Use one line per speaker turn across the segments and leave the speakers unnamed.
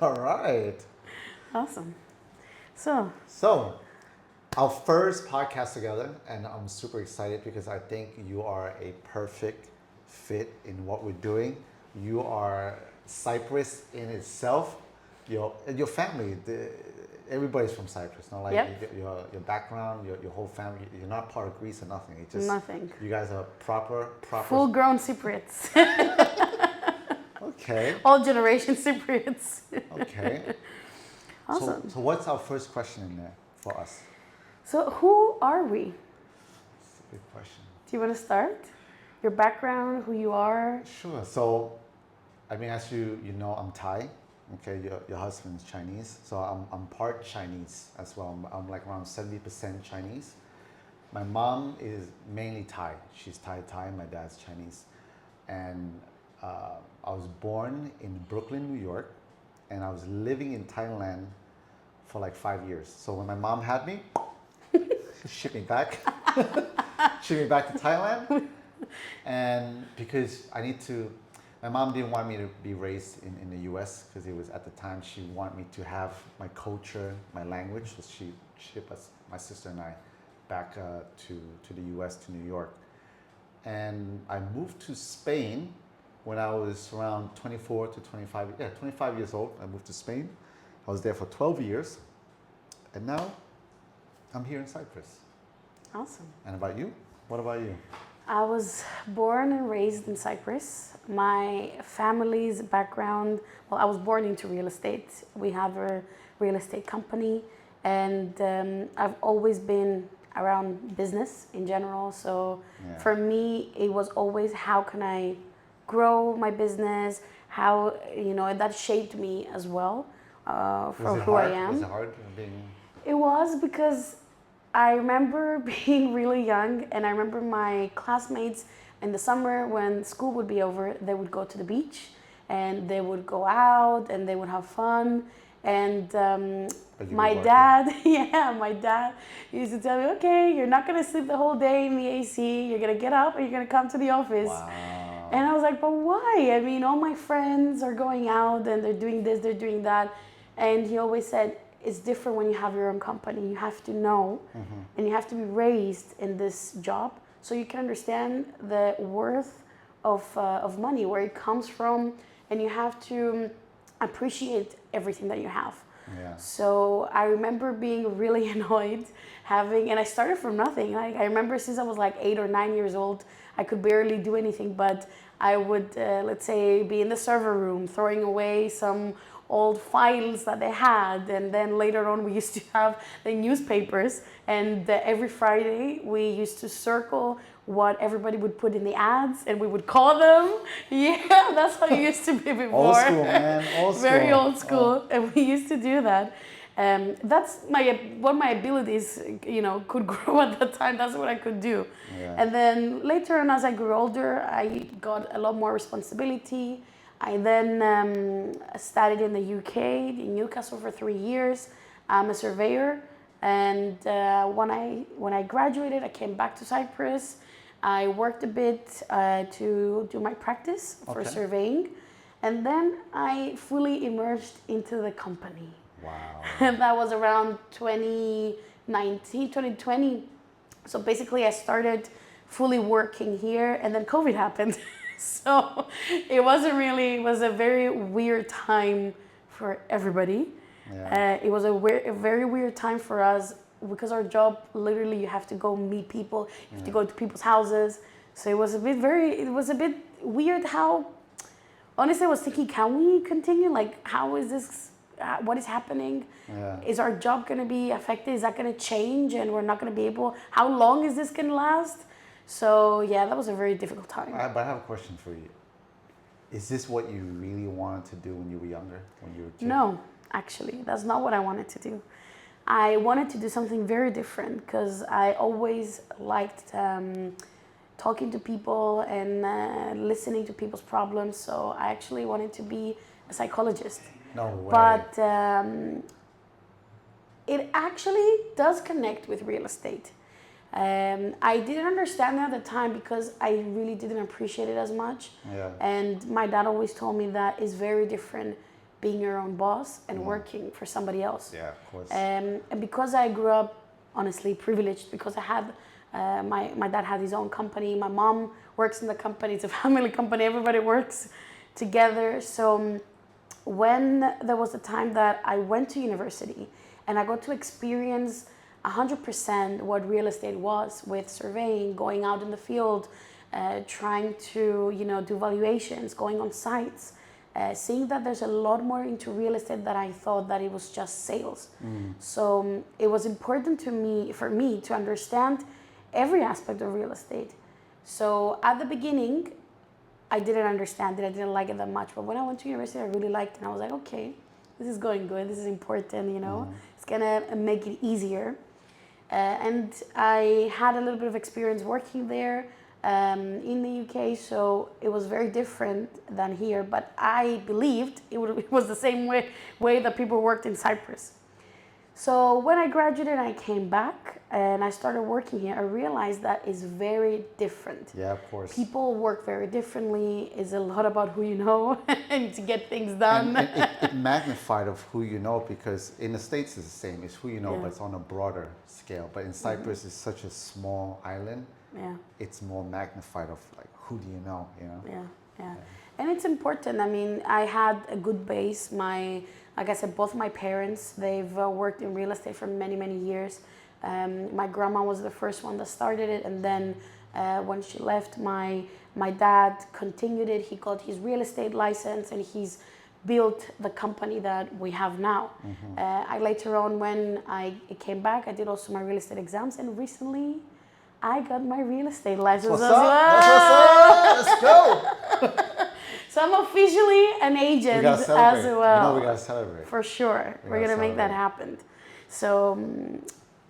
All right.
Awesome. So,
So, our first podcast together, and I'm super excited because I think you are a perfect fit in what we're doing. You are Cyprus in itself. Your family, everybody's from Cyprus. Not like
yep,
your background, your whole family. You're not part of Greece or nothing. It's just
nothing.
you guys are proper.
Full-grown Cypriots.
Okay,
All generation Cypriots.
okay. So,
Awesome.
so what's our first question in there for us?
So, who are we?
That's a good question.
Do you want to start? Your background, who you are?
Sure. So, I mean, as you know, I'm Thai. Okay, your husband's Chinese, so I'm part Chinese as well. I'm like around 70% Chinese. My mom is mainly Thai. She's Thai. My dad's Chinese, and I was born in Brooklyn, New York, and I was living in Thailand for like 5 years. So when my mom had me, she shipped me back, shipped me back to Thailand, and because I need to, my mom didn't want me to be raised in the U.S. because it was at the time she wanted me to have my culture, my language. So she shipped us, my sister and I, back to the U.S. to New York, and I moved to Spain when I was around 24 to 25. Yeah, 25 years old. I moved to Spain. I was there for 12 years, and now I'm here in Cyprus.
Awesome.
And about you? What about you?
I was born and raised in Cyprus. My family's background, well, I was born into real estate. We have a real estate company, and I've always been around business in general. So
Yeah.
for me, it was always how can I grow my business? How, that shaped me as well for who I am.
Was it hard being?
It was because I remember being really young, and I remember my classmates in the summer when school would be over, they would go to the beach and they would go out and they would have fun. And
But you
my
were working.
dad, yeah, my dad used to tell me, okay, you're not gonna sleep the whole day in the AC, you're gonna get up and you're gonna come to the office.
Wow.
And I was like, but why? I mean, all my friends are going out and they're doing this, they're doing that. And he always said, it's different when you have your own company. You have to know and you have to be raised in this job so you can understand the worth of money, where it comes from, and you have to appreciate everything that you have.
Yeah.
So I remember being really annoyed and I started from nothing. Like, I remember since I was like 8 or 9 years old, I could barely do anything, but I would, let's say, be in the server room throwing away some old files that they had, and then later on we used to have the newspapers, and every Friday we used to circle what everybody would put in the ads and we would call them. Yeah, that's how it used to be before.
Old school, man. Old school.
Very old school. And we used to do that. That's what my abilities, could grow at that time. That's what I could do.
Yeah.
And then later on, as I grew older, I got a lot more responsibility. I then studied in the UK, in Newcastle, for 3 years. I'm a surveyor, and when I graduated, I came back to Cyprus. I worked a bit to do my practice for surveying, and then I fully immersed into the company.
Wow.
And that was around 2019, 2020. So basically, I started fully working here, and then COVID happened. So it was a very weird time for everybody.
Yeah.
It was a very weird time for us because our job, literally, you have to go meet people, you have to go to people's houses. So it was a bit weird how, honestly, I was thinking, can we continue? Like, how is this, what is happening?
Yeah.
Is our job going to be affected? Is that going to change and we're not going to be able, how long is this going to last? So yeah, that was a very difficult time.
But I have a question for you. Is this what you really wanted to do when you were younger, when you were a kid?
No, actually, that's not what I wanted to do. I wanted to do something very different because I always liked talking to people and listening to people's problems. So I actually wanted to be a psychologist.
No way.
But it actually does connect with real estate. I didn't understand that at the time because I really didn't appreciate it as much.
Yeah.
And my dad always told me that it's very different being your own boss and working for somebody else.
Yeah, of course.
And because I grew up, honestly, privileged, because I had, my dad had his own company, my mom works in the company, it's a family company, everybody works together. So when there was a time that I went to university and I got to experience 100% what real estate was, with surveying, going out in the field, trying to, do valuations, going on sites, seeing that there's a lot more into real estate than I thought that it was just sales. So it was important for me to understand every aspect of real estate. So at the beginning, I didn't understand it. I didn't like it that much. But when I went to university, I really liked it. And I was like, okay, this is going good. This is important, It's going to make it easier. And I had a little bit of experience working there in the UK, so it was very different than here. But I believed it was the same way that people worked in Cyprus. So when I graduated, I came back and I started working here. I realized that it's very different.
Yeah, of course.
People work very differently. It's a lot about who you know and to get things done.
And it magnified of who you know, because in the States it's the same. It's who you know, but it's on a broader scale. But in Cyprus, it's such a small island.
Yeah.
It's more magnified of like, who do you know,
Yeah. And it's important. I mean, I had a good base. Like I said, both my parents, they've worked in real estate for many, many years. My grandma was the first one that started it, and then when she left, my dad continued it. He got his real estate license, and he's built the company that we have now. I later on, when I came back, I did also my real estate exams, and recently I got my real estate license as well.
That's what's up. Let's go.
So I'm officially an agent as well.
We gotta celebrate.
For sure. We're gonna make that happen. So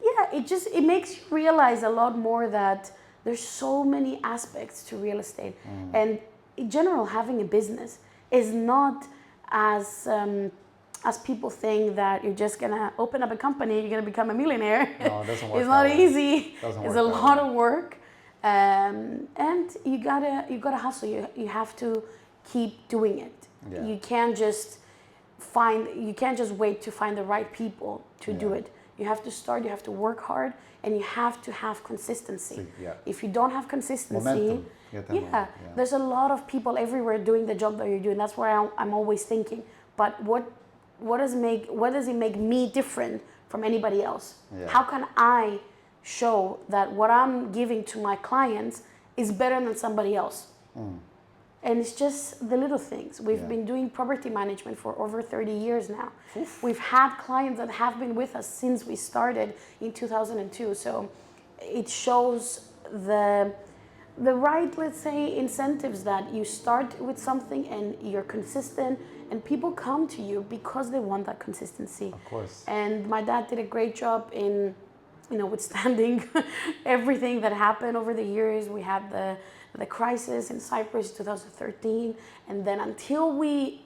it makes you realize a lot more that there's so many aspects to real estate. And in general, having a business is not as people think that you're just gonna open up a company, you're gonna become a millionaire.
No, it doesn't work.
It's not easy. It's a lot of work. And you gotta hustle. You have to keep doing it.
Yeah.
You can't just wait to find the right people to do it. You have to start, you have to work hard, and you have to have consistency. If you don't have consistency, there's a lot of people everywhere doing the job that you're doing. That's why I'm always thinking, but what does it make me different from anybody else? How can I show that what I'm giving to my clients is better than somebody else? And it's just the little things. We've been doing property management for over 30 years now. We've had clients that have been with us since we started in 2002. So it shows the right, let's say, incentives that you start with something and you're consistent, and people come to you because they want that consistency.
Of course.
And my dad did a great job in, withstanding everything that happened over the years. We had the crisis in Cyprus in 2013, and then until we,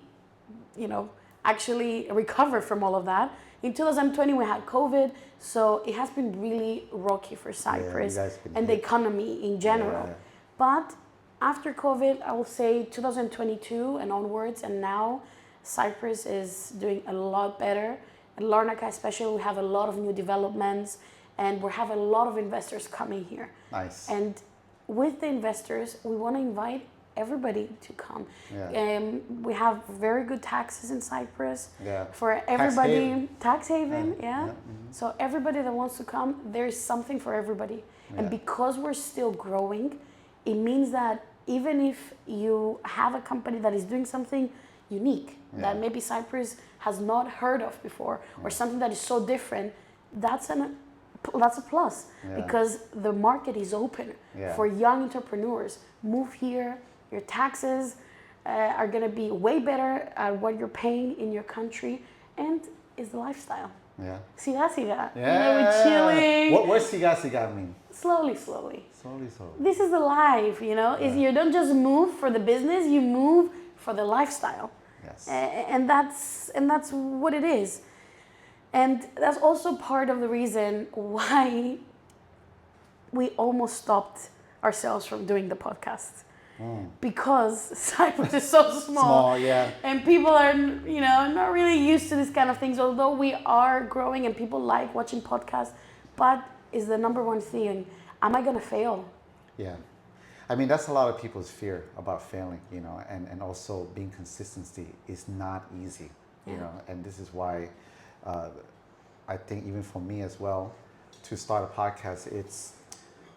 actually recovered from all of that, in 2020 we had COVID, so it has been really rocky for Cyprus and the economy in general. But after COVID, I will say 2022 and onwards, and now Cyprus is doing a lot better. In Larnaca especially, we have a lot of new developments, and we have a lot of investors coming here.
Nice.
And with the investors, we want to invite everybody to come. We have very good taxes in Cyprus for everybody. Tax haven, So everybody that wants to come, there's something for everybody. And because we're still growing, it means that even if you have a company that is doing something unique, that maybe Cyprus has not heard of before, or something that is so different, that's a plus, because the market is open for young entrepreneurs. Move here, your taxes are going to be way better at what you're paying in your country, and it's the lifestyle. Siga. We're chilling.
What's siga mean?
Slowly. This is the life, You don't just move for the business, you move for the lifestyle. And that's what it is. And that's also part of the reason why we almost stopped ourselves from doing the podcast. because Cyprus is so
Small, yeah.
and people are, not really used to this kind of things, although we are growing and people like watching podcasts. But is the number one thing, am I going to fail?
Yeah. I mean, that's a lot of people's fear about failing, and also being consistency is not easy, and this is why I think even for me as well, to start a podcast, it's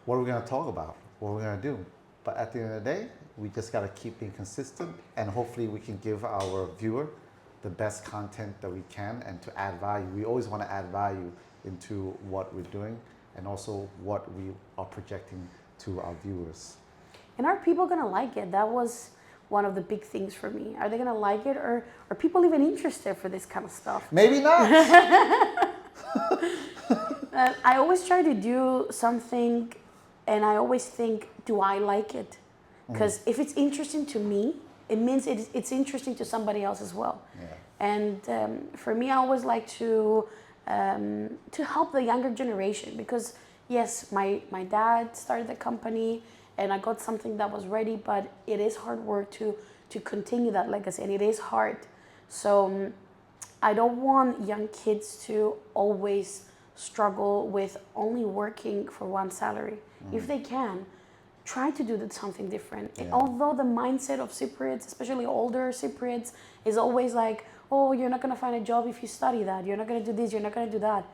what are we going to talk about? What are we going to do? But at the end of the day, we just got to keep being consistent, and hopefully we can give our viewer the best content that we can and to add value. We always want to add value into what we're doing and also what we are projecting to our viewers.
And are people going to like it? That was one of the big things for me. Are they going to like it, or are people even interested for this kind of stuff?
Maybe not.
I always try to do something, and I always think, do I like it? Because if it's interesting to me, it means it's interesting to somebody else as well.
Yeah.
And for me, I always like to help the younger generation, because yes, my dad started the company and I got something that was ready, but it is hard work to continue that legacy, and it is hard. So I don't want young kids to always struggle with only working for one salary. If they can, try to do something different.
Yeah.
Although the mindset of Cypriots, especially older Cypriots, is always like, oh, you're not going to find a job if you study that. You're not going to do this. You're not going to do that.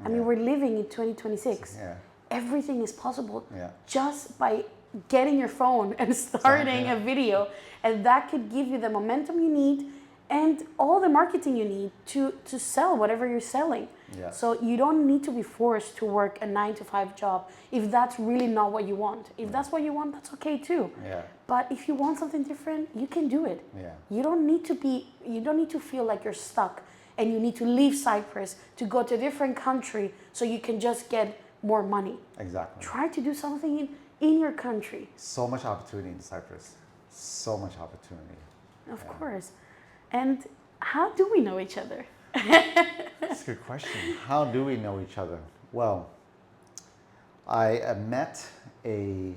I mean, we're living in 2026.
Yeah.
Everything is possible
Yeah.
just by getting your phone and starting a video. And that could give you the momentum you need and all the marketing you need to sell whatever you're selling.
Yeah.
So you don't need to be forced to work a 9-to-5 job if that's really not what you want. If that's what you want, that's okay too.
Yeah.
But if you want something different, you can do it.
Yeah.
You don't need to feel like you're stuck and you need to leave Cyprus to go to a different country so you can just get more money.
Exactly.
Try to do something in your country.
So much opportunity in Cyprus. So much opportunity.
Of course. And how do we know each other?
That's a good question. How do we know each other? Well, I met a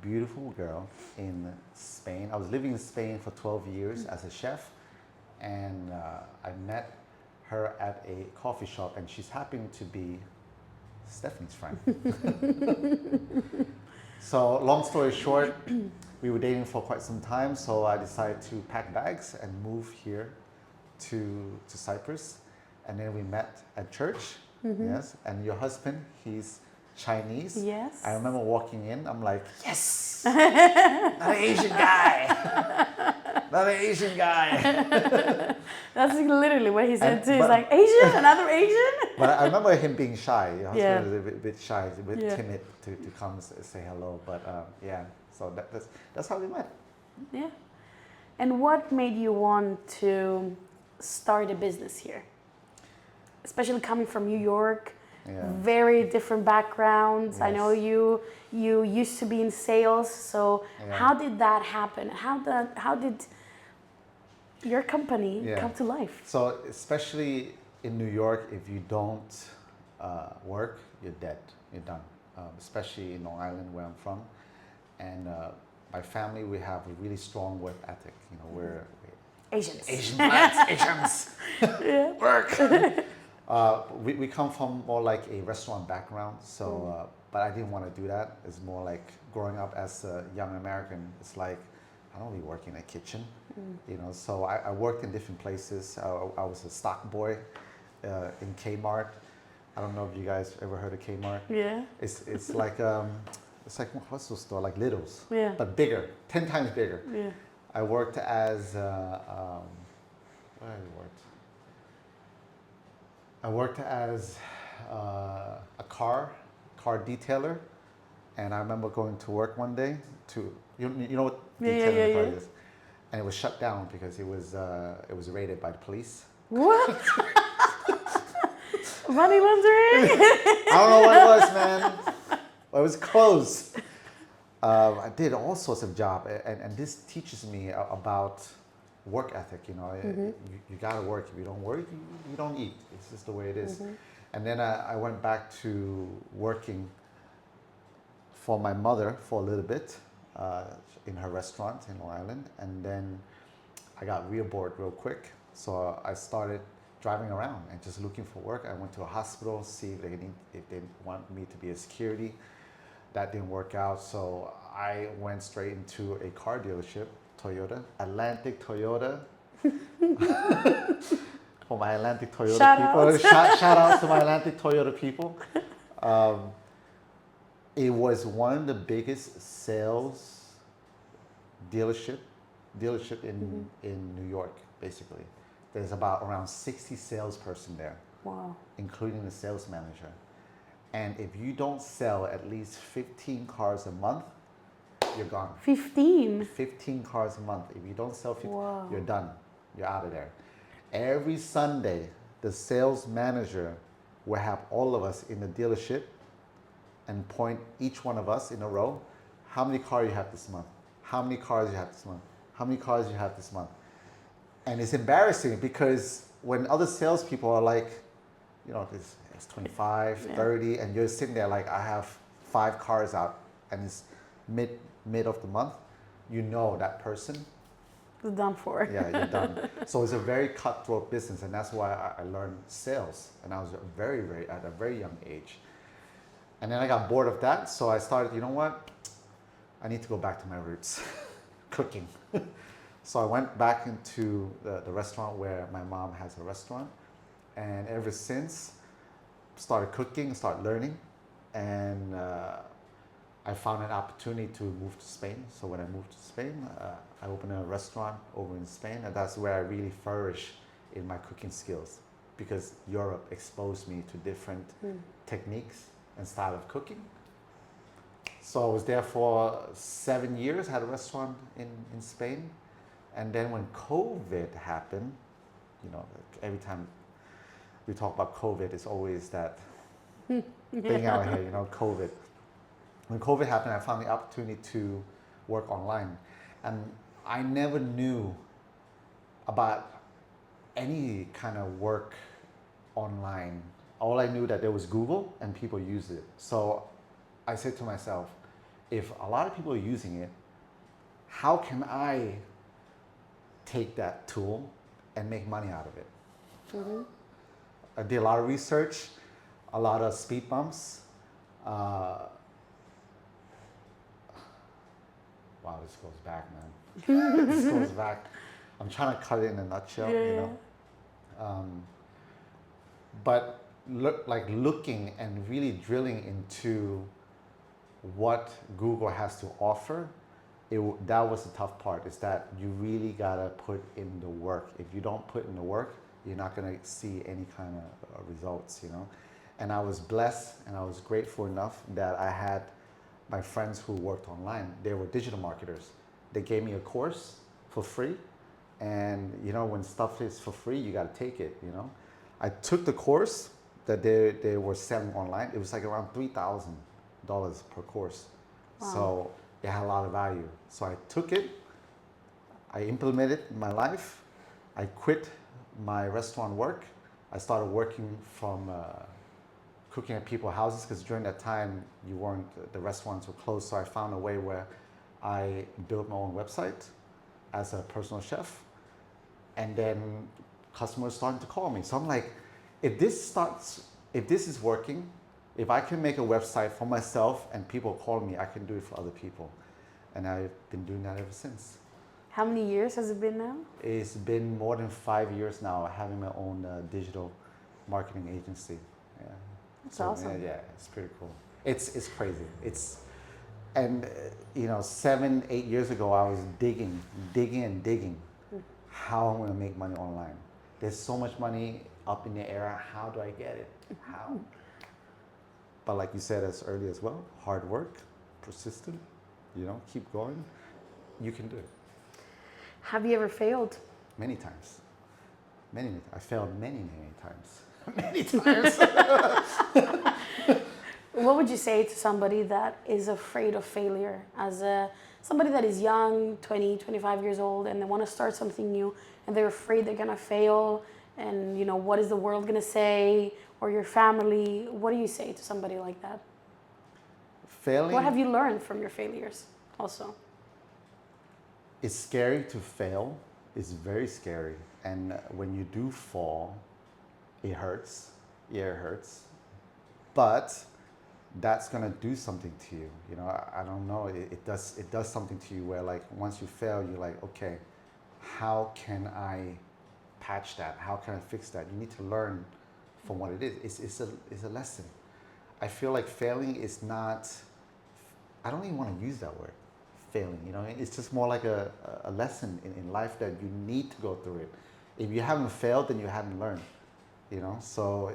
beautiful girl in Spain. I was living in Spain for 12 years as a chef, and I met her at a coffee shop, and she's happened to be Stephanie's friend. So long story short, we were dating for quite some time, so I decided to pack bags and move here to Cyprus. And then we met at church, yes. And your husband, he's Chinese.
Yes.
I remember walking in, I'm like, yes, another Asian guy, another Asian guy.
That's literally what he said too. He's
but-
like, Asian, another Asian?
But I remember him being shy. Your husband
Yeah.
was a bit shy, a bit
Yeah.
timid to come say hello. But yeah, so that's how we met.
Yeah. And what made you want to start a business here? Especially coming from New York,
Yeah.
very different backgrounds. I
Yes.
know you used to be in sales. So
Yeah.
how did that happen? How did your company
Yeah.
come to life?
So especially in New York, if you don't work, you're dead. You're done. Especially in Long Island, where I'm from, and my family, we have a really strong work ethic. We're
Asians.
Asian bloods, Asians,
Yeah.
work. We come from more like a restaurant background, so but I didn't want to do that. It's more like growing up as a young American. It's like I don't really work in a kitchen, So I worked in different places. I was a stock boy in Kmart. I don't know if you guys ever heard of Kmart.
Yeah.
It's like what's the store, like Lidl's,
Yeah.
but bigger, 10 times bigger.
Yeah.
I worked as where I worked. I worked as a car detailer, and I remember going to work one day to you know what detailing a car is, and it was shut down because it was raided by the police.
What? Money laundering?
I don't know what it was, man. It was closed. I did all sorts of jobs, and this teaches me about work ethic. You gotta work. If you don't work, you don't eat. It's just the way it is. And then I went back to working for my mother for a little bit, in her restaurant in Long Island, and then I got real bored real quick. So I started driving around and just looking for work. I went to a hospital, see if they want me to be a security. That didn't work out, so I went straight into a car dealership, Toyota, Atlantic Toyota. For my Atlantic Toyota people, shout out to my Atlantic Toyota people. It was one of the biggest sales dealership in New York, basically. There's about around 60 salesperson there,
Wow.
including the sales manager. And if you don't sell at least 15 cars a month, you're gone.
15?
15 cars a month. If you don't sell 15,
Wow.
you're done. You're out of there. Every Sunday, the sales manager will have all of us in the dealership and point each one of us in a row, how many cars you have this month? How many cars you have this month? How many cars you have this month? And it's embarrassing because when other salespeople are like, you know, it's 25, 30, and you're sitting there like, I have 5 cars out, and it's mid of the month, you know that person.
It's done for.
Yeah, you're done. So it's a very cutthroat business, and that's why I learned sales, and I was at a very young age. And then I got bored of that, so I started, you know what? I need to go back to my roots, cooking. So I went back into the restaurant where my mom has a restaurant, and ever since, started cooking, started learning, and I found an opportunity to move to Spain. So when I moved to Spain, I opened a restaurant over in Spain, and that's where I really flourish in my cooking skills, because Europe exposed me to different techniques and style of cooking. So I was there for 7 years, had a restaurant in Spain. And then when COVID happened, you know, every time we talk about COVID, it's always that thing out here, you know, COVID. When COVID happened, I found the opportunity to work online. And I never knew about any kind of work online. All I knew that there was Google and people used it. So I said to myself, if a lot of people are using it, how can I take that tool and make money out of it?
Mm-hmm.
I did a lot of research, a lot of speed bumps. Wow, this goes back, man. This goes back. I'm trying to cut it in a nutshell, you know. But looking and really drilling into what Google has to offer, that was the tough part, is that you really gotta put in the work. If you don't put in the work, you're not gonna see any kind of results, you know. And I was blessed and I was grateful enough that I had my friends who worked online. They were digital marketers. They gave me a course for free. And you know, when stuff is for free, you gotta take it, you know. I took the course that they were selling online. It was like around $3,000 per course. Wow. So it had a lot of value. So I took it, I implemented it in my life. I quit my restaurant work. I started working from cooking at people's houses, because during that time the restaurants were closed. So I found a way where I built my own website as a personal chef, and then customers started to call me. So I'm like, if this is working, if I can make a website for myself and people call me, I can do it for other people. And I've been doing that ever since.
How many years has it been now? It's
been more than 5 years now, having my own digital marketing agency. Yeah.
That's awesome.
Yeah, it's pretty cool. It's crazy. And you know, 7, 8 years ago, I was digging how I'm gonna make money online. There's so much money up in the air. How do I get it? How? But like you said as early as well, hard work, persistent, you know, keep going. You can do it.
Have you ever failed?
Many times. I failed many times. Many times.
What would you say to somebody that is afraid of failure? As somebody that is young, 20, 25 years old, and they want to start something new, and they're afraid they're going to fail, and you know, what is the world going to say, or your family? What do you say to somebody like that?
Failing.
What have you learned from your failures also.
It's scary to fail. It's very scary. And when you do fall, it hurts. Yeah, it hurts. But that's gonna do something to you. You know, I don't know. It does something to you where like once you fail, you're like, okay, how can I patch that? How can I fix that? You need to learn from what it is. It's a lesson. I feel like failing is not, I don't even want to use that word, failing, you know, it's just more like a lesson in life that you need to go through it. If you haven't failed, then you haven't learned, you know, so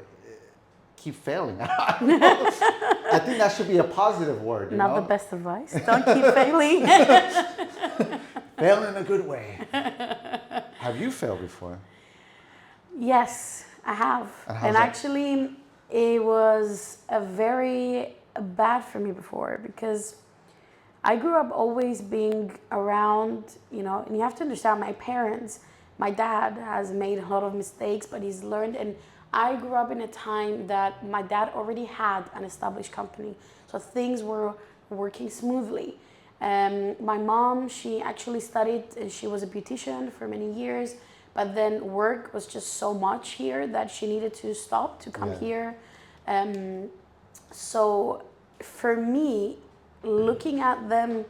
keep failing. I think that should be a positive word, you
Not
know?
the best advice. Don't keep failing.
Fail in a good way. Have you failed before?
Yes, I have.
And how's
And
that?
actually, it was a very bad for me before because I grew up always being around, you know, and you have to understand my parents, my dad has made a lot of mistakes, but he's learned. And I grew up in a time that my dad already had an established company. So things were working smoothly. My mom, she actually studied, she was a beautician for many years, but then work was just so much here that she needed to stop to come here. So for me, looking at them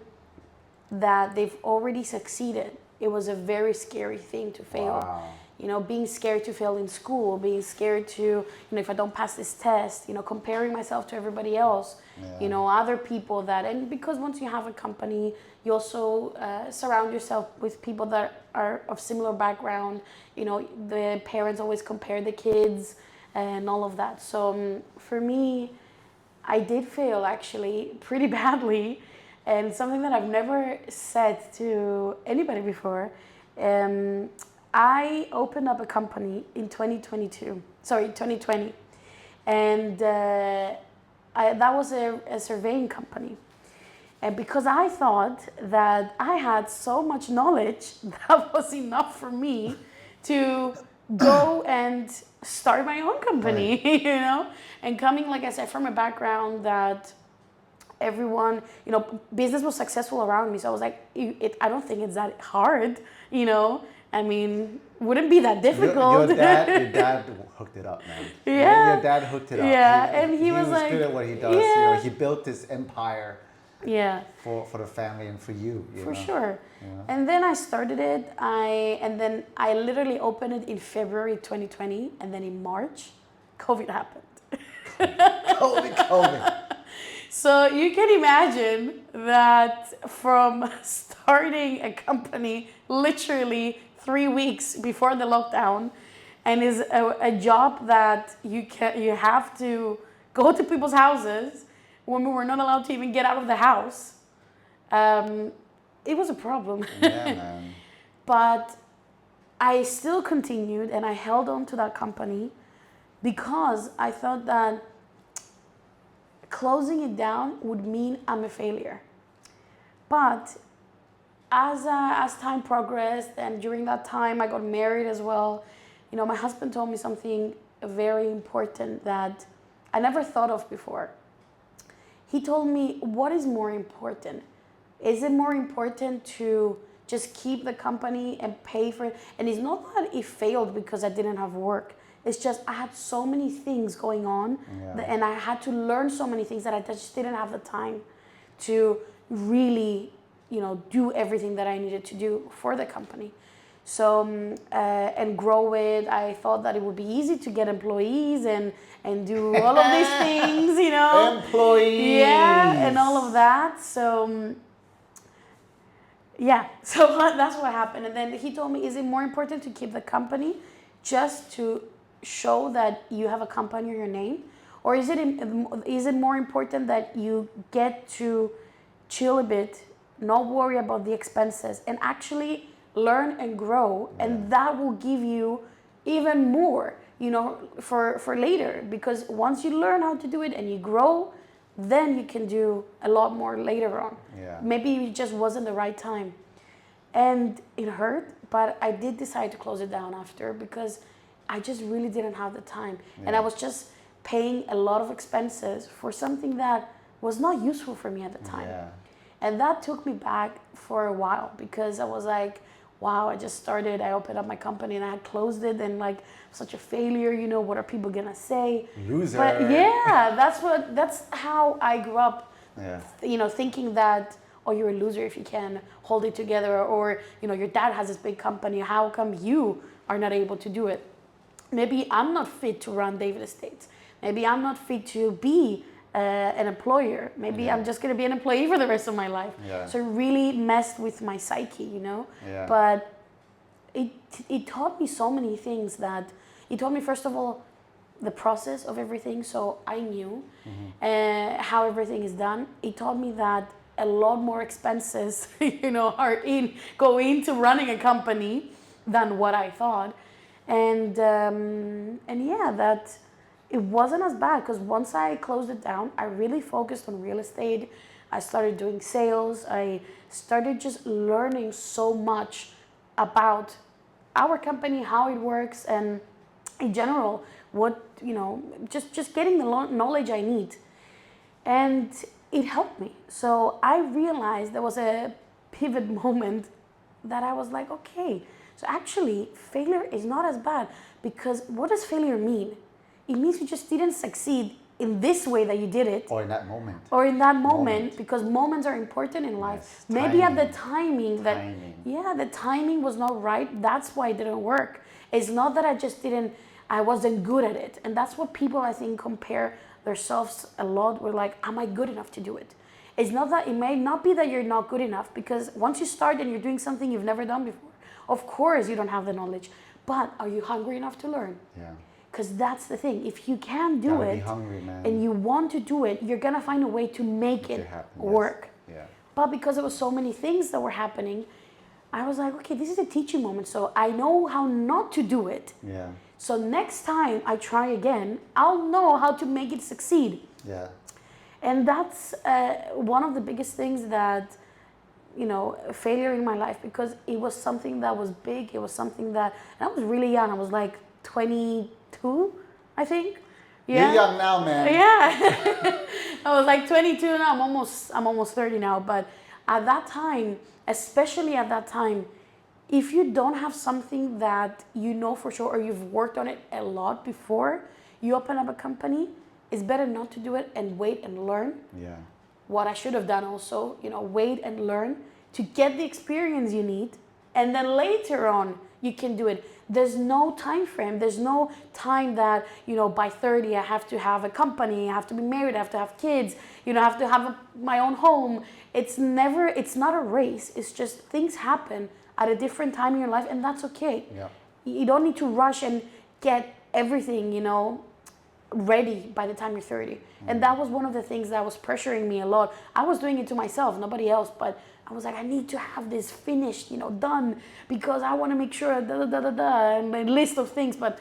that they've already succeeded, it was a very scary thing to fail.
Wow.
You know, being scared to fail in school, being scared to, you know, if I don't pass this test, you know, comparing myself to everybody else, you know, other people that, and because once you have a company, you also surround yourself with people that are of similar background, you know, the parents always compare the kids and all of that. So for me, I did fail actually pretty badly, and something that I've never said to anybody before. I opened up a company in 2020, and that was a surveying company. And because I thought that I had so much knowledge, that was enough for me to go and start my own company, you know? And coming, like I said, from a background that everyone, you know, business was successful around me. So I was like, I don't think it's that hard, you know? I mean, wouldn't be that difficult.
Your dad hooked it up, man.
Yeah.
Your dad hooked it up.
Yeah, and he was like,
good at what he does.
yeah.
You know, he built this empire.
Yeah.
For the family and for you.
For
know?
sure.
Yeah.
And then I started it. And then I literally opened it in February 2020, and then in March, COVID happened.
COVID.
So you can imagine that from starting a company literally 3 weeks before the lockdown, and is a job that you have to go to people's houses when we were not allowed to even get out of the house. It was a problem.
Yeah, man.
But I still continued and I held on to that company because I thought that closing it down would mean I'm a failure. But as time progressed, and during that time I got married as well, you know, my husband told me something very important that I never thought of before. He told me, what is more important? Is it more important to just keep the company and pay for it? And it's not that it failed because I didn't have work. It's just I had so many things going on, and I had to learn so many things that I just didn't have the time to really, you know, do everything that I needed to do for the company. So, and grow it, I thought that it would be easy to get employees and do all of these things, you know.
Employees.
Yeah, and all of that. So, yeah, so that's what happened. And then he told me, is it more important to keep the company just to show that you have a company in your name? Or is it more important that you get to chill a bit, not worry about the expenses, and actually learn and grow, and that will give you even more, you know, for later, because once you learn how to do it and you grow, then you can do a lot more later on. Maybe it just wasn't the right time, and it hurt, but I did decide to close it down after because I just really didn't have the time, and I was just paying a lot of expenses for something that was not useful for me at the time. And that took me back for a while because I was like, wow, I just started, I opened up my company and I had closed it and like such a failure, you know, what are people gonna say?
Loser.
But yeah, that's how I grew up,
Yeah.
you know, thinking that, oh, you're a loser if you can hold it together, or, you know, your dad has this big company, how come you are not able to do it? Maybe I'm not fit to run David Estates. Maybe I'm not fit to be an employer. Maybe I'm just going to be an employee for the rest of my life.
Yeah.
So it really messed with my psyche, you know?
Yeah.
But it taught me so many things. That it taught me, first of all, the process of everything. So I knew how everything is done. It taught me that a lot more expenses, you know, go into running a company than what I thought. And yeah, that it wasn't as bad because once I closed it down, I really focused on real estate. I started doing sales. I started just learning so much about our company, how it works, and in general, what, you know, just getting the knowledge I need. And it helped me. So I realized there was a pivot moment that I was like, okay, so actually failure is not as bad, because what does failure mean? It means you just didn't succeed in this way that you did it.
Or in that moment.
Or in that moment, because moments are important in life.
Yes,
Maybe at the
timing.
the timing was not right. That's why it didn't work. It's not that I wasn't good at it. And that's what people, I think, compare themselves a lot with, like, am I good enough to do it? It's not that, it may not be that you're not good enough, because once you start and you're doing something you've never done before, of course you don't have the knowledge, but are you hungry enough to learn?
Yeah.
Because that's the thing. If you can do
Gotta
it
be hungry, man.
and you want to do it, you're gonna find a way to make it
happen,
work.
Yes. Yeah.
But because there was so many things that were happening, I was like, okay, this is a teaching moment. So I know how not to do it.
Yeah.
So next time I try again, I'll know how to make it succeed.
Yeah.
And that's one of the biggest things that, you know, failure in my life, because it was something that was big. It was something that, and I was really young. I was like 22, I think. Yeah.
You're young now, man.
Yeah. I was like 22 now. I'm almost 30 now. But at that time, especially at that time, if you don't have something that you know for sure, or you've worked on it a lot before you open up a company, it's better not to do it and wait and learn.
Yeah.
What I should have done also, you know, wait and learn to get the experience you need, and then later on you can do it. There's no time frame. There's no time that, you know, by 30 I have to have a company, I have to be married, I have to have kids, you know, I have to have my own home. It's not a race. It's just things happen at a different time in your life, and that's okay.
Yeah.
You don't need to rush and get everything, you know, ready by the time you're 30. And that was one of the things that was pressuring me a lot. I was doing it to myself, nobody else, but I was like, I need to have this finished, you know, done, because I want to make sure and my list of things. But,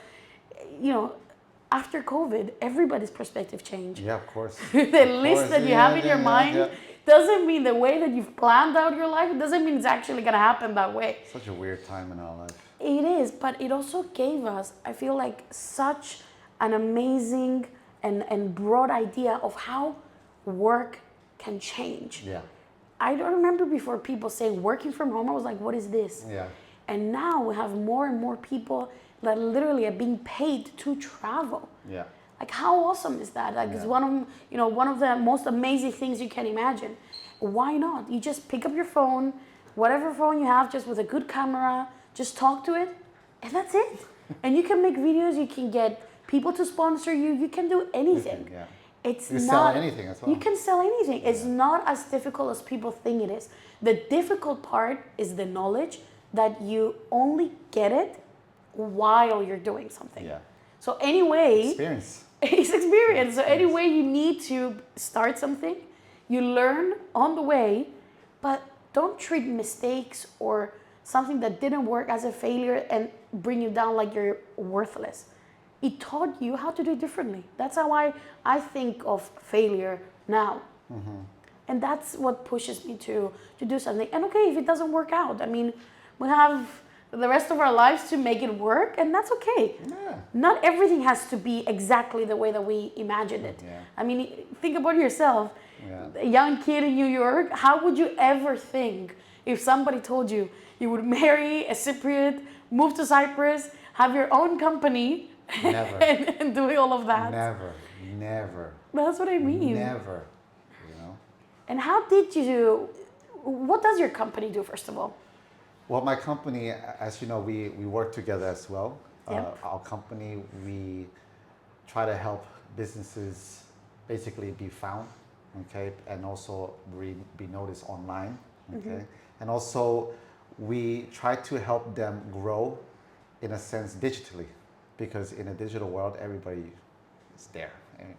you know, after COVID, everybody's perspective changed.
Yeah, of course.
The list that you have in your mind doesn't mean the way that you've planned out your life, it doesn't mean it's actually going to happen that way.
Such a weird time in our life.
It is, but it also gave us, I feel like, such an amazing and broad idea of how work can change.
Yeah.
I don't remember before people saying working from home. I was like, what is this?
Yeah.
And now we have more and more people that literally are being paid to travel.
Yeah.
Like, how awesome is that? Like, it's one of the most amazing things you can imagine. Why not? You just pick up your phone, whatever phone you have, just with a good camera, just talk to it, and that's it. And you can make videos, you can get people to sponsor you, you can do anything.
Yeah.
It's
You can
not,
sell anything as well.
You can sell anything. It's not as difficult as people think it is. The difficult part is the knowledge that you only get it while you're doing something.
Yeah.
So anyway,
Experience.
it's experience. So anyway, you need to start something. You learn on the way, but don't treat mistakes or something that didn't work as a failure and bring you down like you're worthless. It taught you how to do it differently. That's how I think of failure now. Mm-hmm. And that's what pushes me to do something. And okay, if it doesn't work out, I mean, we have the rest of our lives to make it work, and that's okay.
Yeah.
Not everything has to be exactly the way that we imagined it.
Yeah.
I mean, think about yourself.
Yeah.
a young kid in New York, how would you ever think if somebody told you you would marry a Cypriot, move to Cyprus, have your own company,
Never.
and doing all of that?
Never. Never.
That's what I mean.
Never. You know.
And how did you? What does your company do, first of all?
Well, my company, as you know, we work together as well.
Yep.
Our company, we try to help businesses basically be found, okay, and also be noticed online, okay, and also we try to help them grow, in a sense, digitally, because in a digital world, everybody is there. I mean,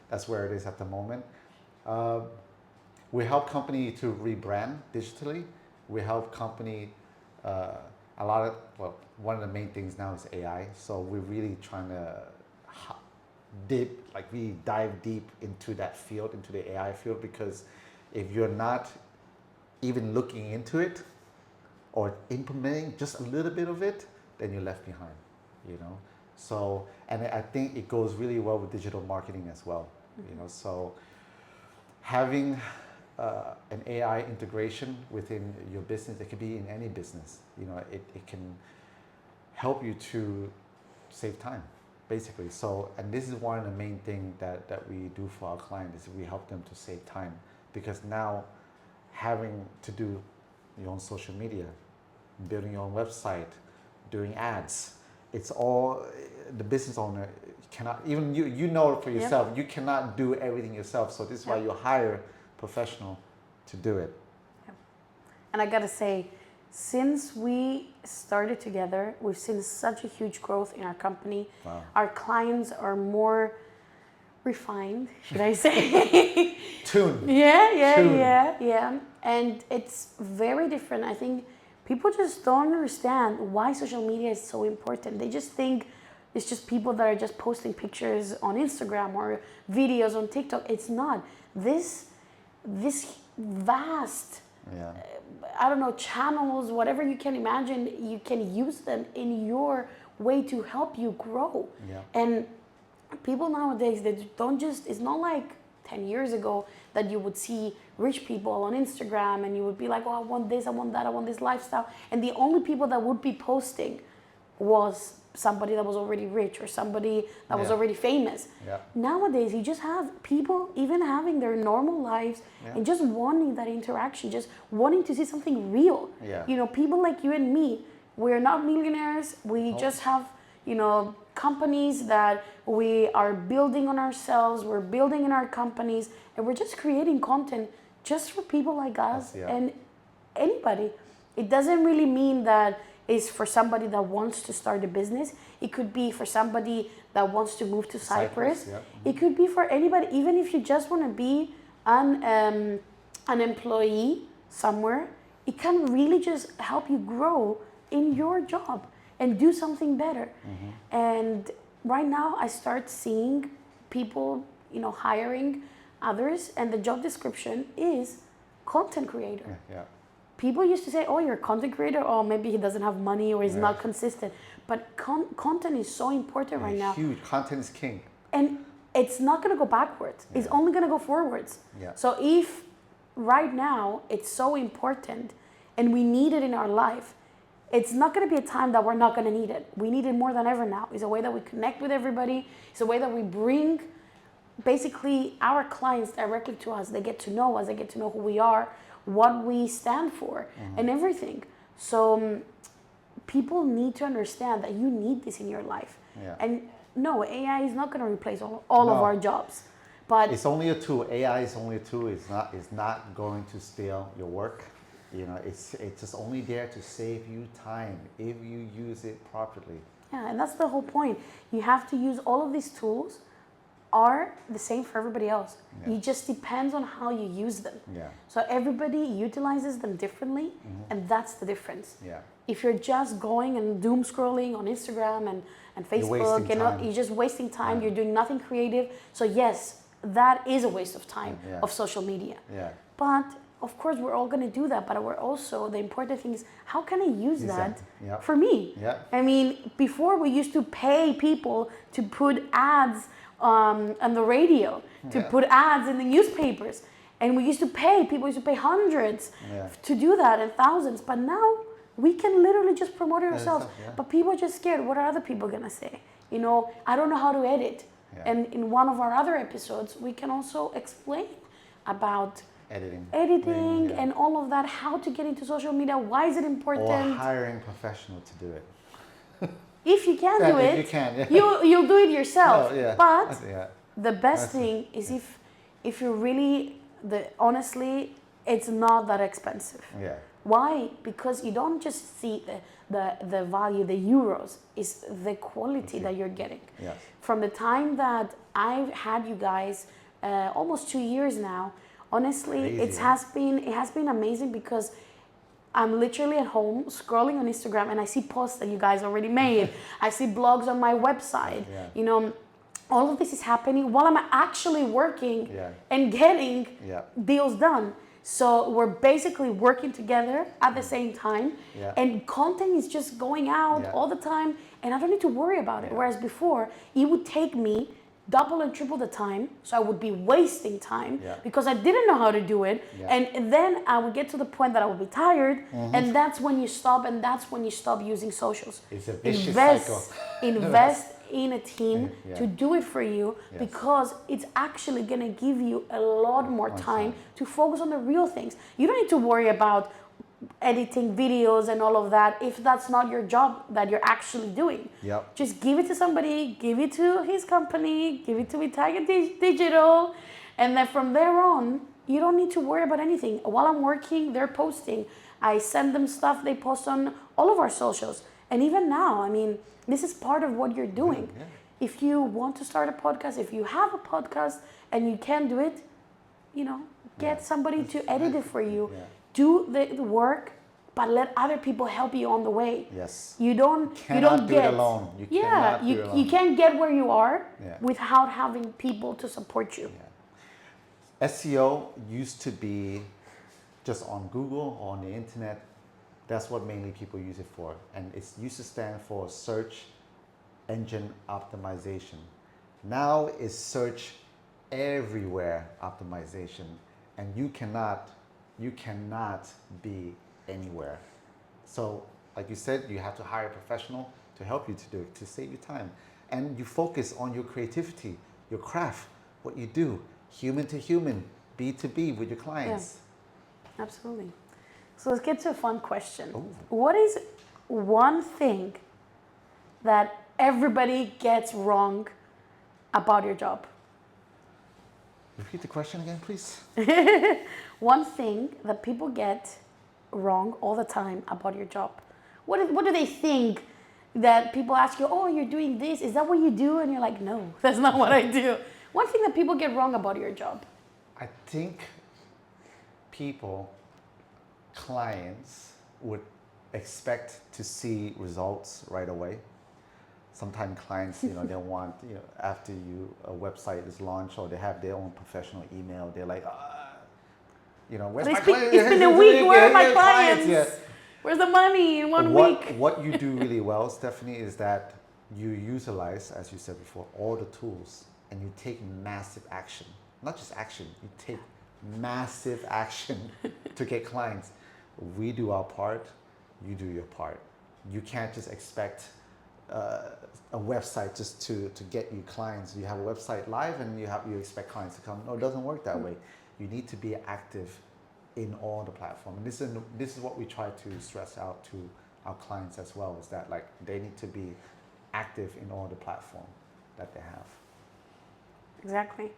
that's where it is at the moment. We help company to rebrand digitally. We help company one of the main things now is AI. So we're really trying to we dive deep into that field, into the AI field, because if you're not even looking into it or implementing just a little bit of it, then you're left behind, you know. So, and I think it goes really well with digital marketing as well, you know. So having an AI integration within your business, it could be in any business, you know, it can help you to save time, basically. So, and this is one of the main things that we do for our clients, is we help them to save time, because now having to do your own social media, building your own website, doing ads, it's all, the business owner cannot, even you know for yourself, you cannot do everything yourself. So this is why you hire professional to do it.
Yep. And I gotta say, since we started together, we've seen such a huge growth in our company.
Wow.
Our clients are more refined, should I say?
Tuned.
Yeah. And it's very different. I think people just don't understand why social media is so important. They just think it's just people that are just posting pictures on Instagram or videos on TikTok. It's not. This vast, I don't know, channels, whatever you can imagine, you can use them in your way to help you grow.
Yeah.
And people nowadays, they don't just, it's not like 10 years ago that you would see rich people on Instagram and you would be like, oh, I want this, I want that, I want this lifestyle. And the only people that would be posting was somebody that was already rich or somebody that was already famous.
Yeah.
Nowadays, you just have people even having their normal lives and just wanting that interaction, just wanting to see something real.
Yeah.
You know, people like you and me, we're not millionaires. We just have, you know, companies that we are building on ourselves, we're building in our companies, and we're just creating content just for people like us and anybody. It doesn't really mean that it's for somebody that wants to start a business. It could be for somebody that wants to move to Cyprus. It could be for anybody, even if you just want to be an employee somewhere. It can really just help you grow in your job and do something better. And right now I start seeing people, you know, hiring others, and the job description is content creator. People used to say, oh, you're a content creator, oh, maybe he doesn't have money or he's not consistent. But content is so important right now.
Huge. Content is king.
And it's not going to go backwards. It's only going to go forwards. So if right now it's so important and we need it in our life, it's not going to be a time that we're not going to need it. We need it more than ever now. It's a way that we connect with everybody. It's a way that we bring basically our clients directly to us. They get to know us. They get to know who we are, what we stand for, and everything. So people need to understand that you need this in your life. And no, AI is not going to replace all of our jobs. But
it's only a tool. AI is only a tool. It's not going to steal your work. You know, it's just only there to save you time if you use it properly.
Yeah, and that's the whole point. You have to use all of these tools are the same for everybody else. It just depends on how you use them. So everybody utilizes them differently, and that's the difference. If you're just going and doom scrolling on Instagram and Facebook, you're just wasting time. You're doing nothing creative. So yes, that is a waste of time of social media. But of course we're all going to do that, but we're also, the important thing is, how can I use that
Yeah.
for me?
Yeah.
I mean, before we used to pay people to put ads on the radio, to put ads in the newspapers, and we used to pay, people used to pay hundreds to do that, and thousands, but now we can literally just promote it ourselves. But people are just scared. What are other people going to say? You know, I don't know how to edit. And in one of our other episodes, we can also explain about editing and all of that, how to get into social media, why is it important.
Or hiring a professional to do it.
If you can do it,
you can,
you'll do it yourself.
No,
but the best thing is if you're really, honestly, it's not that expensive.
Yeah.
Why? Because you don't just see the value, the euros, is the quality that you're getting.
Yes.
From the time that I've had you guys, almost 2 years now, honestly, it has been amazing, because I'm literally at home scrolling on Instagram and I see posts that you guys already made. I see blogs on my website. You know, all of this is happening while I'm actually working and getting deals done. So we're basically working together at the same time, and content is just going out all the time, and I don't need to worry about it. Whereas before, it would take me double and triple the time, so I would be wasting time because I didn't know how to do it, and then I would get to the point that I would be tired, and that's when you stop, and that's when you stop using socials.
It's a vicious cycle.
Invest in a team to do it for you, because it's actually going to give you a lot more time to focus on the real things. You don't need to worry about editing videos and all of that if that's not your job that you're actually doing. Just give it to somebody, give it to his company, give it to Italian Digital, and then from there on, you don't need to worry about anything. While I'm working, they're posting. I send them stuff, they post on all of our socials. And even now, I mean, this is part of what you're doing. If you want to start a podcast, if you have a podcast and you can do it, you know, get somebody to edit it for you. Do the work, but let other people help you on the way. You don't
do it alone.
You can't get where you are without having people to support you.
SEO used to be just on Google or on the internet. That's what mainly people use it for, and it used to stand for search engine optimization. Now it's search everywhere optimization, and you cannot be anywhere. So like you said, you have to hire a professional to help you to do it, to save you time. And you focus on your creativity, your craft, what you do, human to human, B2B with your clients.
Absolutely. So let's get to a fun question. What is one thing that everybody gets wrong about your job?
Repeat the question again, please.
One thing that people get wrong all the time about your job. What do they think that people ask you, oh, you're doing this, is that what you do? And you're like, no, that's not what I do. One thing that people get wrong about your job.
I think clients would expect to see results right away. Sometimes clients, they want, after a website is launched or they have their own professional email, they're like, where's my client?
It's been a week, where are my clients? Where's the money in 1 week?
What you do really well, Stephanie, is that you utilize, as you said before, all the tools, and you take massive action. Not just action, you take massive action to get clients. We do our part, you do your part. You can't just expect a website just to get you clients. You have a website live and you expect clients to come. No, it doesn't work that way. You need to be active in all the platforms. And this is what we try to stress out to our clients as well, is that like they need to be active in all the platforms that they have.
Exactly.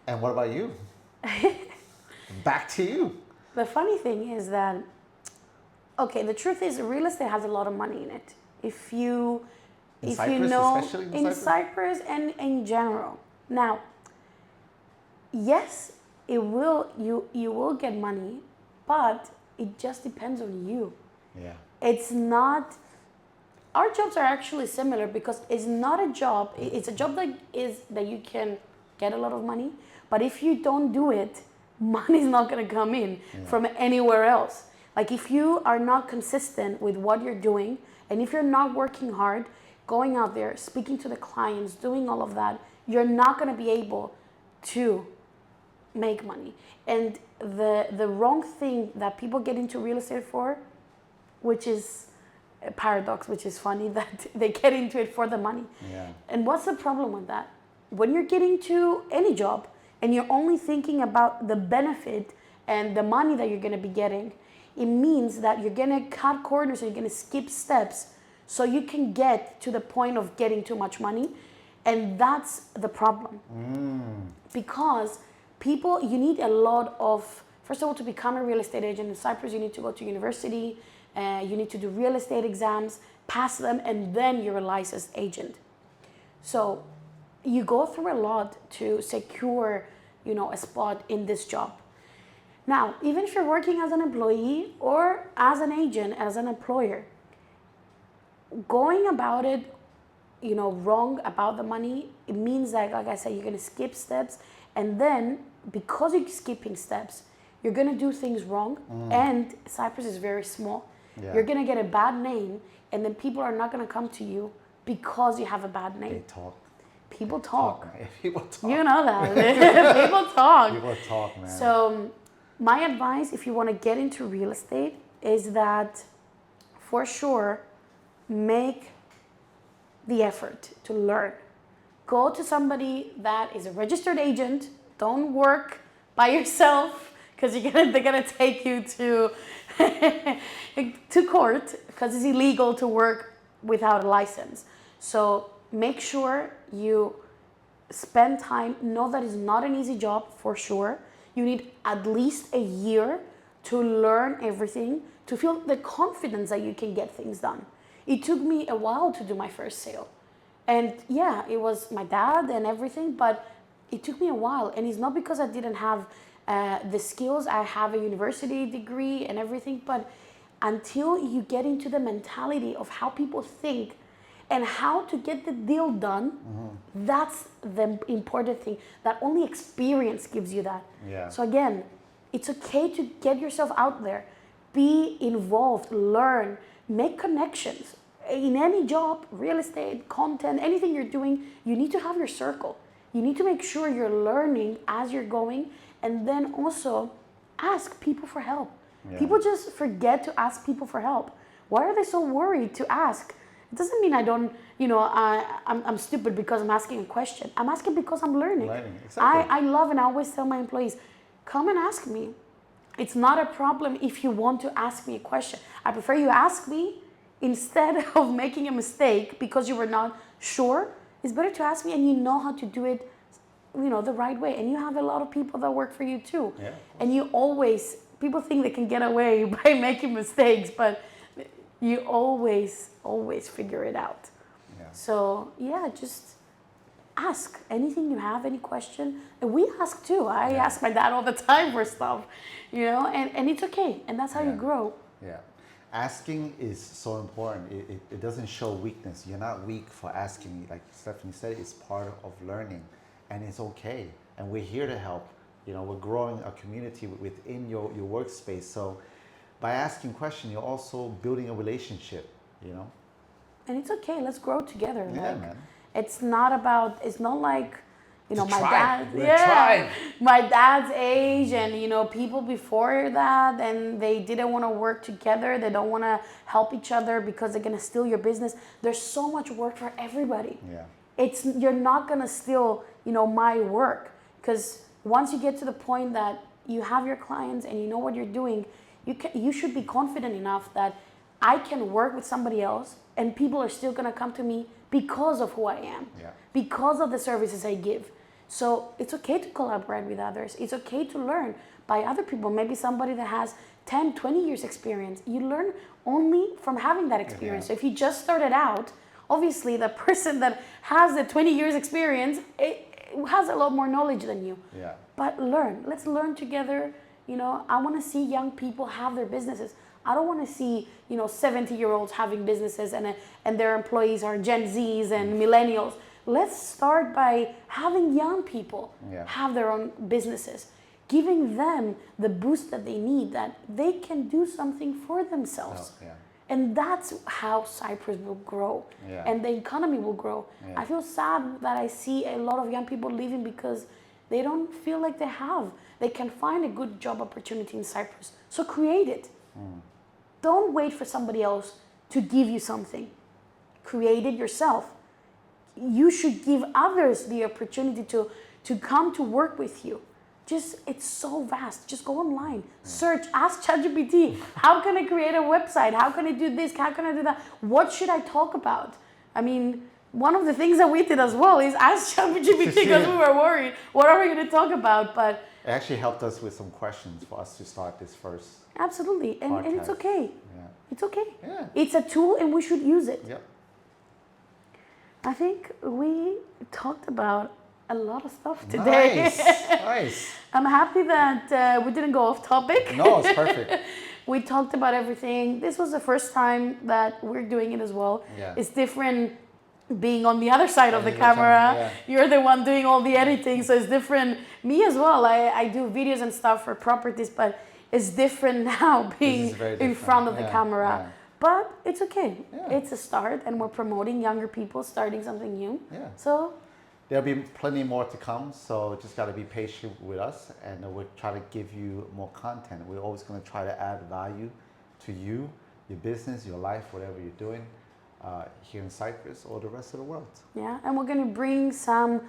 And what about you? Back to you.
The funny thing is that, the truth is real estate has a lot of money in it. If you know,
especially
in Cyprus and in general. Now, yes, you will get money, but it just depends on you. It's not, our jobs are actually similar because it's not a job, it's a job that you can get a lot of money, but if you don't do it, money's not going to come in from anywhere else. Like if you are not consistent with what you're doing, and if you're not working hard, going out there, speaking to the clients, doing all of that, you're not going to be able to make money. And the wrong thing that people get into real estate for, which is a paradox, which is funny, that they get into it for the money.
Yeah.
And what's the problem with that? When you're getting to any job and you're only thinking about the benefit and the money that you're going to be getting, it means that you're going to cut corners, or you're going to skip steps so you can get to the point of getting too much money. And that's the problem. Because people, you need a lot of, first of all, to become a real estate agent in Cyprus, you need to go to university, you need to do real estate exams, pass them, and then you're a licensed agent. So you go through a lot to secure, a spot in this job. Now, even if you're working as an employee or as an agent, as an employer, going about it, wrong about the money, it means that, like I said, you're going to skip steps, and then because you're skipping steps, you're going to do things wrong, and Cyprus is very small. Yeah. You're going to get a bad name, and then people are not going to come to you because you have a bad name.
They talk.
People talk.
People talk.
You know that. People talk.
People talk, man.
So my advice, if you want to get into real estate, is that for sure, make the effort to learn. Go to somebody that is a registered agent. Don't work by yourself, because they're gonna take you to to court, because it's illegal to work without a license. So make sure you spend time. Know that it's not an easy job, for sure. You need at least a year to learn everything, to feel the confidence that you can get things done. It took me a while to do my first sale. And yeah, it was my dad and everything, but it took me a while. And it's not because I didn't have the skills. I have a university degree and everything, but until you get into the mentality of how people think and how to get the deal done, that's the important thing. That only experience gives you that.
Yeah.
So again, it's okay to get yourself out there, be involved, learn, make connections. In any job, real estate, content, anything you're doing, you need to have your circle. You need to make sure you're learning as you're going, and then also ask people for help. Yeah. People just forget to ask people for help. Why are they so worried to ask? It doesn't mean I don't, I'm stupid because I'm asking a question. I'm asking because I'm learning.
Exactly.
I love, and I always tell my employees, come and ask me. It's not a problem if you want to ask me a question. I prefer you ask me instead of making a mistake because you were not sure. It's better to ask me, and you know how to do it, the right way. And you have a lot of people that work for you too. Yeah. And people think they can get away by making mistakes, but you always figure it out. Yeah. So yeah, just ask anything you have, any question. And we ask too. I ask my dad all the time for stuff, and it's okay. And that's how you grow.
Yeah. Asking is so important. It doesn't show weakness. You're not weak for asking. Like Stephanie said, it's part of learning, and it's okay. And we're here to help. We're growing a community within your workspace. So by asking questions, you're also building a relationship, And
it's okay. Let's grow together.
Yeah, man.
It's not like, my dad's age, and people before that, and they didn't want to work together. They don't want to help each other because they're gonna steal your business. There's so much work for everybody. Yeah. You're not gonna steal, my work, because once you get to the point that you have your clients and you know what you're doing, you should be confident enough that I can work with somebody else and people are still gonna come to me because of who I am, because of the services I give. So it's okay to collaborate with others. It's okay to learn by other people. Maybe somebody that has 10, 20 years experience. You learn only from having that experience. So if you just started out, obviously the person that has the 20 years experience, it has a lot more knowledge than you. Yeah. But let's learn together. I want to see young people have their businesses. I don't want to see, 70-year-olds having businesses and their employees are Gen Zs and millennials. Let's start by having young people have their own businesses. giving them the boost that they need, that they can do something for themselves.
Oh, yeah.
And that's how Cyprus will grow,
Yeah.
and the economy will grow.
Yeah.
I feel sad that I see a lot of young people leaving because they don't feel like they can find a good job opportunity in Cyprus. So create it. Don't wait for somebody else to give you something. Create it yourself. You should give others the opportunity to come to work with you. It's so vast. Just go online, search, ask ChatGPT, how can I create a website? How can I do this? How can I do that? What should I talk about? I mean, one of the things that we did as well is ask ChatGPT because we were worried. What are we going to talk about? But
It actually helped us with some questions for us to start this first.
absolutely, and it's
Podcast.
okay.
Yeah.
It's okay.
Yeah.
It's a tool and we should use it.
Yep.
I think we talked about a lot of stuff today.
Nice. Nice.
I'm happy that we didn't go off topic.
No, it's perfect.
We talked about everything. This was the first time that we're doing it as well.
Yeah.
It's different being on the other side of the
Yeah,
camera.
yeah.
You're the one doing all the editing, so it's different. Me as well. I do videos and stuff for properties, but it's different now being
very
in
different.
front of the
Yeah,
camera.
yeah.
But it's okay.
Yeah.
It's a start, and we're promoting younger people starting something new.
Yeah.
So
There'll be plenty more to come, so just got to be patient with us, and we'll try to give you more content. We're always going to try to add value to you, your business, your life, whatever you're doing here in Cyprus or the rest of the world.
yeah, and we're going to bring some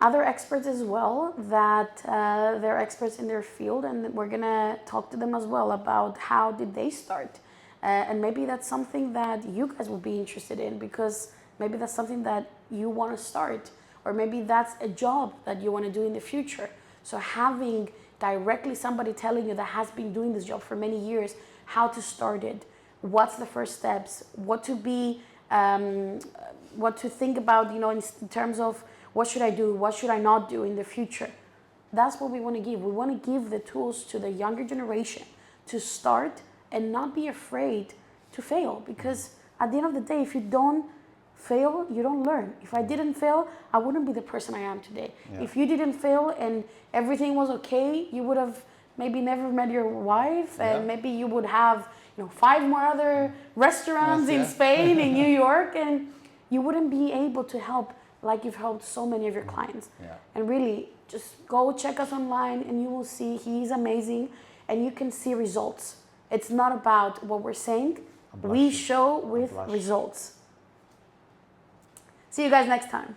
other experts as well that they're experts in their field, and we're going to talk to them as well about how did they start. And maybe that's something that you guys will be interested in, because maybe that's something that you want to start, or maybe that's a job that you want to do in the future. So having directly somebody telling you that has been doing this job for many years, how to start it, what's the first steps, what to think about, in terms of what should I do, what should I not do in the future. That's what we want to give. We want to give the tools to the younger generation to start and not be afraid to fail, because at the end of the day, if you don't fail, you don't learn. If I didn't fail, I wouldn't be the person I am today.
Yeah.
If you didn't fail and everything was okay, you would have maybe never met your wife, and
Yeah.
maybe you would have 5 more other restaurants
Yes,
in
yeah.
Spain, in New York, and you wouldn't be able to help like you've helped so many of your clients.
Yeah.
And really, just go check us online and you will see he's amazing, and you can see results. It's not about what we're saying. We
blushing.
show with
blush.
results. See you guys next time.